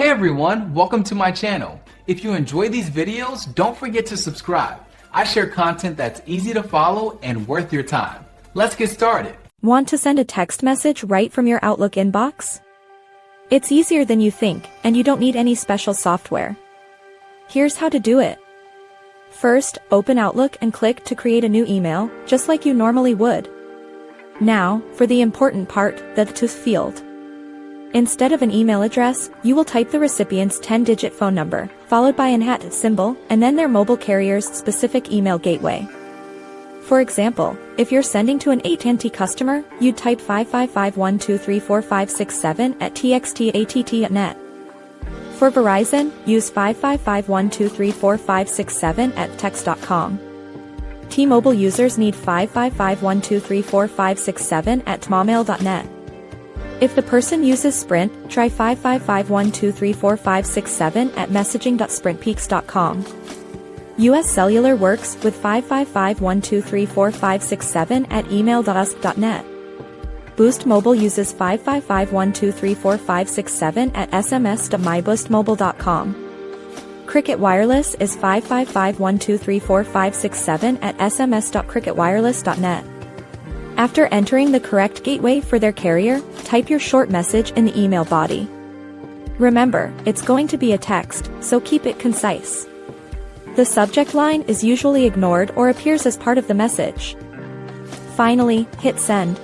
Hey everyone, welcome to my channel. If you enjoy these videos, don't forget to subscribe. I share content that's easy to follow and worth your time. Let's get started. Want to send a text message right from your Outlook inbox? It's easier than you think, and you don't need any special software. Here's how to do it. First, open Outlook and click to create a new email, just like you normally would. Now, for the important part, the to field. Instead of an email address, you will type the recipient's 10-digit phone number, followed by an @ symbol, and then their mobile carrier's specific email gateway. For example, if you're sending to an AT&T customer, you'd type 55512345567 at txtatt.net. For Verizon, use 55512345567 at text.com. T-Mobile users need 55512345567 at tmobile.net. If the person uses Sprint, try 55512345567 at messaging.sprintpeaks.com. US Cellular works with 55512345567 at email.usp.net. Boost Mobile uses 55512345567 at sms.myboostmobile.com. Cricket Wireless is 55512345567 at sms.cricketwireless.net. After entering the correct gateway for their carrier, type your short message in the email body. Remember, it's going to be a text, so keep it concise. The subject line is usually ignored or appears as part of the message. Finally, hit send.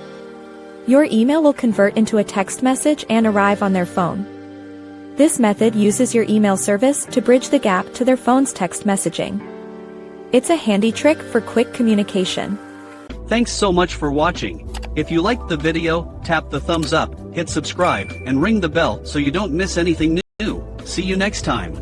Your email will convert into a text message and arrive on their phone. This method uses your email service to bridge the gap to their phone's text messaging. It's a handy trick for quick communication. Thanks so much for watching. If you liked the video, tap the thumbs up, hit subscribe, and ring the bell so you don't miss anything new. See you next time.